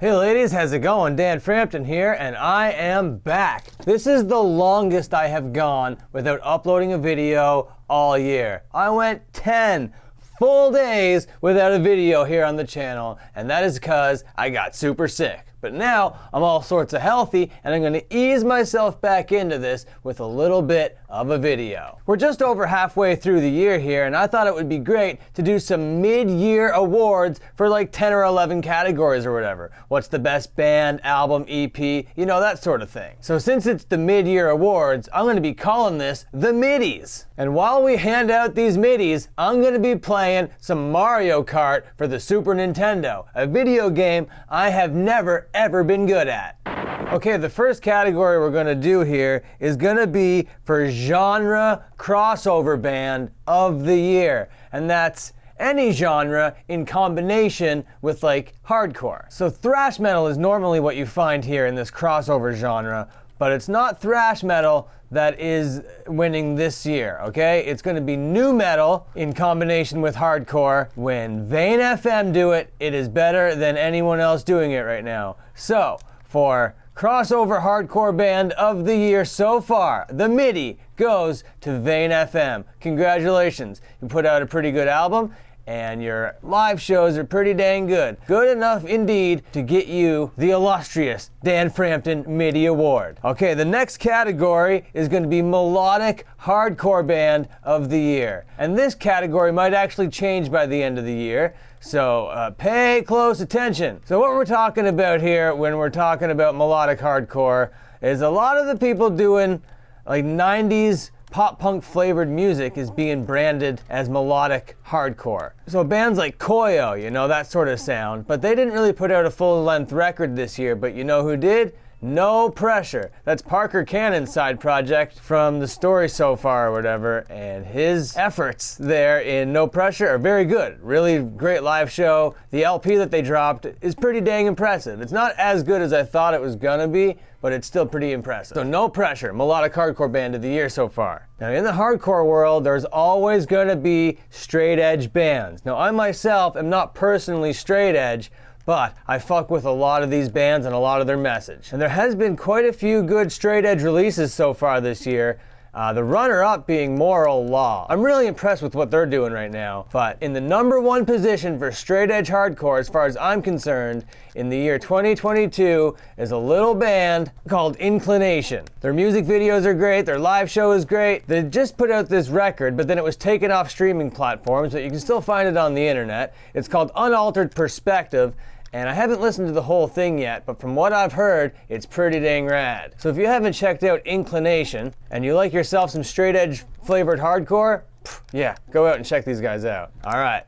Hey ladies, how's it going? Dan Frampton here, and I am back. This is the longest I have gone without uploading a video all year. I went 10 full days without a video here on the channel, and that is because I got super sick. But now I'm all sorts of healthy, and I'm gonna ease myself back into this with a little bit of a video. We're just over halfway through the year here, and I thought it would be great to do some mid-year awards for like 10 or 11 categories or whatever. What's the best band, album, EP, you know, that sort of thing. So since it's the mid-year awards, I'm gonna be calling this the Middies. And while we hand out these Middies, I'm gonna be playing some Mario Kart for the Super Nintendo, a video game I have never ever been good at. Okay, the first category we're gonna do here is gonna be for genre crossover band of the year. And that's any genre in combination with like hardcore. So thrash metal is normally what you find here in this crossover genre, but it's not thrash metal that is winning this year, okay? It's gonna be nu metal in combination with hardcore. When Vane FM do it, it is better than anyone else doing it right now. So, for crossover hardcore band of the year so far, the Midi goes to Vane FM. Congratulations, you put out a pretty good album, and your live shows are pretty dang good. Good enough indeed to get you the illustrious Dan Frampton MIDI Award. Okay, the next category is going to be Melodic Hardcore Band of the Year. And this category might actually change by the end of the year, so pay close attention. So what we're talking about here when we're talking about melodic hardcore is a lot of the people doing like 90s pop-punk flavored music is being branded as melodic hardcore. So bands like Koyo, you know, that sort of sound, but they didn't really put out a full-length record this year, but you know who did? No Pressure. That's Parker Cannon's side project from The Story So Far or whatever, and his efforts there in No Pressure are very good. Really great live show. The LP that they dropped is pretty dang impressive. It's not as good as I thought it was gonna be, but it's still pretty impressive. So No Pressure, melodic hardcore band of the year so far. Now in the hardcore world, there's always gonna be straight edge bands. Now I myself am not personally straight edge, but I fuck with a lot of these bands and a lot of their message. And there has been quite a few good straight edge releases so far this year. The runner-up being Moral Law. I'm really impressed with what they're doing right now, but in the #1 position for straight edge hardcore, as far as I'm concerned, in the year 2022 is a little band called Inclination. Their music videos are great, their live show is great. They just put out this record, but then it was taken off streaming platforms, but you can still find it on the internet. It's called Unaltered Perspective, and I haven't listened to the whole thing yet, but from what I've heard, it's pretty dang rad. So if you haven't checked out Inclination, and you like yourself some straight edge flavored hardcore, yeah, go out and check these guys out. All right.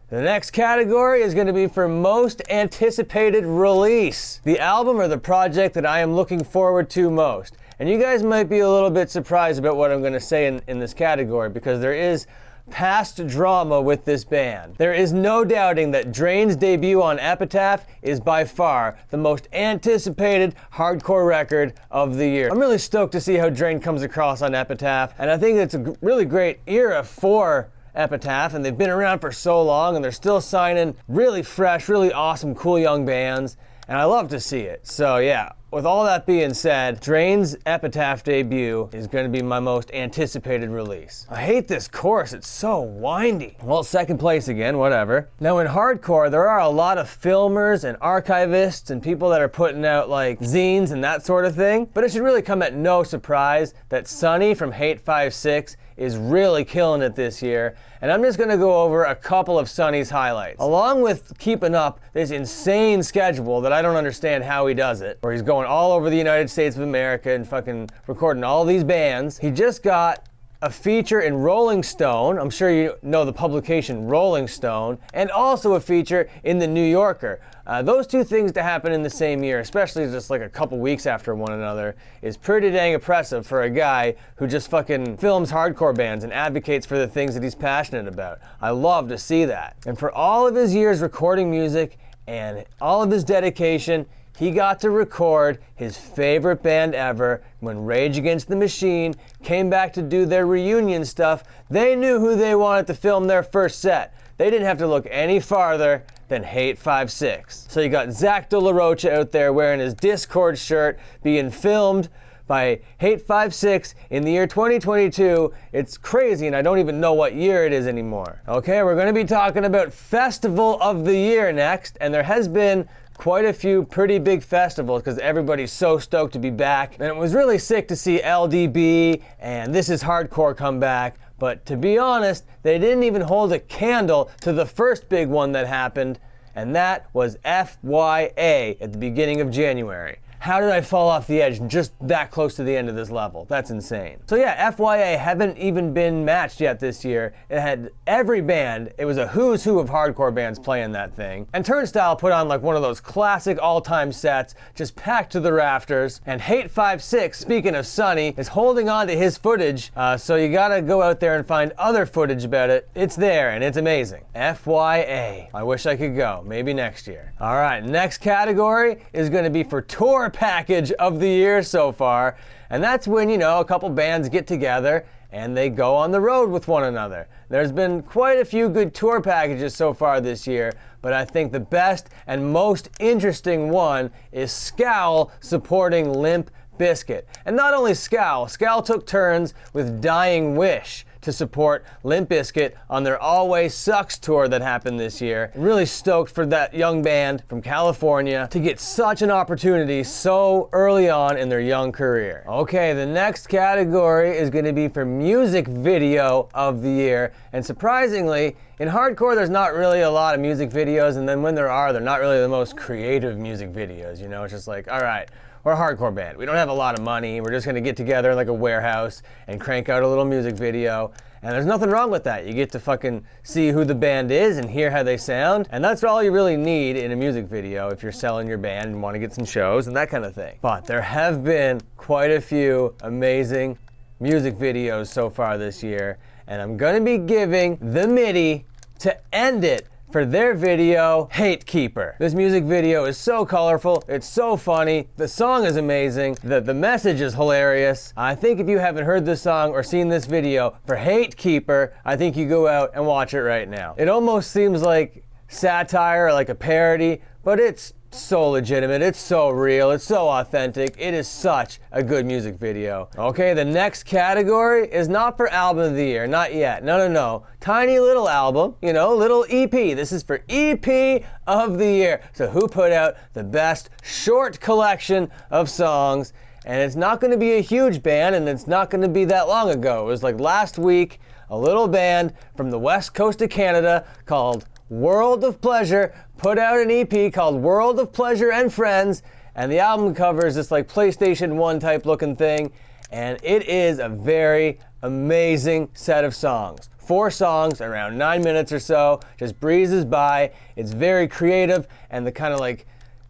The next category is going to be for most anticipated release. The album or the project that I am looking forward to most. And you guys might be a little bit surprised about what I'm going to say in this category, because there is past drama with this band. There is no doubting that Drain's debut on Epitaph is by far the most anticipated hardcore record of the year. I'm really stoked to see how Drain comes across on Epitaph, and I think it's a really great era for Epitaph, and they've been around for so long and they're still signing really fresh, really awesome, cool young bands, and I love to see it. So yeah, with all that being said, Drain's Epitaph debut is going to be my most anticipated release. I hate this chorus, it's so windy. Well, second place again, whatever. Now in hardcore, there are a lot of filmers and archivists and people that are putting out like zines and that sort of thing, but it should really come at no surprise that Sonny from Hate56 is really killing it this year, and I'm just gonna go over a couple of Sonny's highlights. Along with keeping up this insane schedule that I don't understand how he does it, where he's going all over the United States of America and fucking recording all these bands, he just got a feature in Rolling Stone, I'm sure you know the publication Rolling Stone, and also a feature in the New Yorker. Those two things to happen in the same year, especially just like a couple weeks after one another, is pretty dang impressive for a guy who just fucking films hardcore bands and advocates for the things that he's passionate about. I love to see that. And for all of his years recording music and all of his dedication, he got to record his favorite band ever. When Rage Against the Machine came back to do their reunion stuff, they knew who they wanted to film their first set. They didn't have to look any farther than Hate 5/6. So you got Zach De La Rocha out there wearing his Discord shirt, being filmed by Hate 5/6 in the year 2022. It's crazy, and I don't even know what year it is anymore. Okay, we're going to be talking about Festival of the Year next, and there has been quite a few pretty big festivals because everybody's so stoked to be back. And it was really sick to see LDB and This Is Hardcore come back. But to be honest, they didn't even hold a candle to the first big one that happened, and that was FYA at the beginning of January. How did I fall off the edge just that close to the end of this level? That's insane. So yeah, FYA haven't even been matched yet this year. It had every band. It was a who's who of hardcore bands playing that thing. And Turnstile put on like one of those classic all-time sets, just packed to the rafters. And Hate 5/6, speaking of Sonny, is holding on to his footage. So you gotta go out there and find other footage about it. It's there and it's amazing. FYA. I wish I could go. Maybe next year. All right, next category is gonna be for tour package of the year so far, and that's when, you know, a couple bands get together and they go on the road with one another. There's been quite a few good tour packages so far this year, but I think the best and most interesting one is Scowl supporting Limp Bizkit. And not only Scowl took turns with Dying Wish to support Limp Bizkit on their Always Sucks tour that happened this year. I'm really stoked for that young band from California to get such an opportunity so early on in their young career. Okay, the next category is going to be for music video of the year. And surprisingly, in hardcore, there's not really a lot of music videos, and then when there are, they're not really the most creative music videos. You know, it's just like, all right, we're a hardcore band. We don't have a lot of money. We're just gonna get together in like a warehouse and crank out a little music video. And there's nothing wrong with that. You get to fucking see who the band is and hear how they sound. And that's all you really need in a music video if you're selling your band and want to get some shows and that kind of thing. But there have been quite a few amazing music videos so far this year. And I'm gonna be giving the MIDI to end it for their video, Hate Keeper. This music video is so colorful, it's so funny, the song is amazing, the message is hilarious. I think if you haven't heard this song or seen this video for Hate Keeper, I think you go out and watch it right now. It almost seems like satire or like a parody, but it's so legitimate, it's so real, it's so authentic. It is such a good music video. Okay, the next category is not for album of the year, not yet. No. Tiny little album, you know, little EP. This is for EP of the year. So who put out the best short collection of songs? And it's not going to be a huge band, and it's not going to be that long ago. It was like last week, a little band from the west coast of Canada called World of Pleasure put out an EP called World of Pleasure and Friends, and the album cover is this like PlayStation 1 type looking thing, and it is a very amazing set of songs. 4 songs, around 9 minutes or so, just breezes by. It's very creative, and the kind of like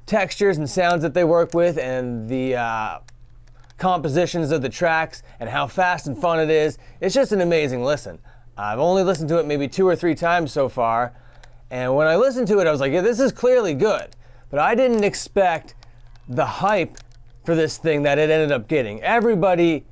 textures and sounds that they work with, and the compositions of the tracks, and how fast and fun it is. It's just an amazing listen. I've only listened to it maybe 2 or 3 times so far, and when I listened to it, I was like, yeah, this is clearly good. But I didn't expect the hype for this thing that it ended up getting. Everybody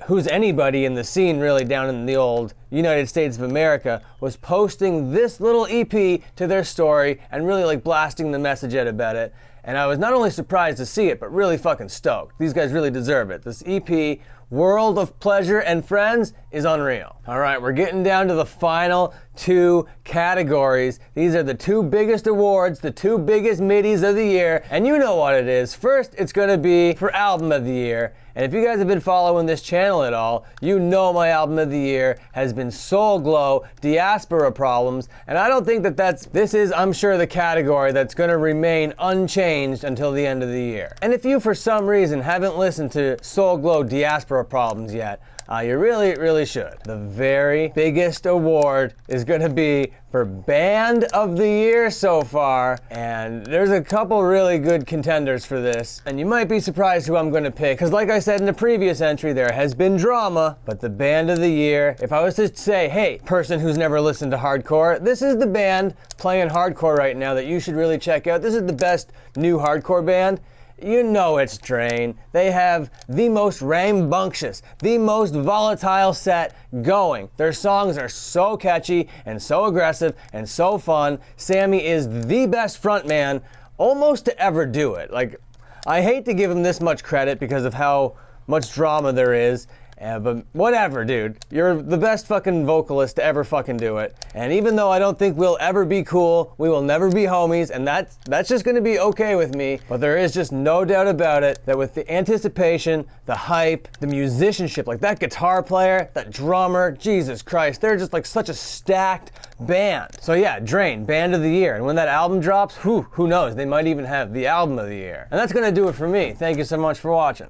who's anybody in the scene really down in the old United States of America was posting this little EP to their story and really like blasting the message out about it. And I was not only surprised to see it, but really fucking stoked. These guys really deserve it. This EP, World of Pleasure and Friends, is unreal. All right, we're getting down to the final 2 categories. These are the 2 biggest awards, the 2 biggest middies of the year, and you know what it is. First, it's gonna be for Album of the Year. And if you guys have been following this channel at all, you know my album of the year has been Soul Glow, Diaspora Problems, and I don't think that this is, I'm sure, the category that's gonna remain unchanged until the end of the year. And if you, for some reason, haven't listened to Soul Glow, Diaspora Problems yet, you really should. The very biggest award is gonna be for Band of the Year so far, and there's a couple really good contenders for this, and you might be surprised who I'm gonna pick, because like I said in the previous entry, there has been drama, but the Band of the Year, if I was to say, hey, person who's never listened to hardcore, this is the band playing hardcore right now that you should really check out. This is the best new hardcore band, you know it's Drain. They have the most rambunctious, the most volatile set going. Their songs are so catchy and so aggressive and so fun. Sammy is the best frontman almost to ever do it. Like, I hate to give him this much credit because of how much drama there is. But whatever, dude. You're the best fucking vocalist to ever fucking do it. And even though I don't think we'll ever be cool, we will never be homies, and that's just gonna be okay with me. But there is just no doubt about it that with the anticipation, the hype, the musicianship, like that guitar player, that drummer, Jesus Christ, they're just like such a stacked band. So yeah, Drain, Band of the Year. And when that album drops, who knows, they might even have the Album of the Year. And that's gonna do it for me. Thank you so much for watching.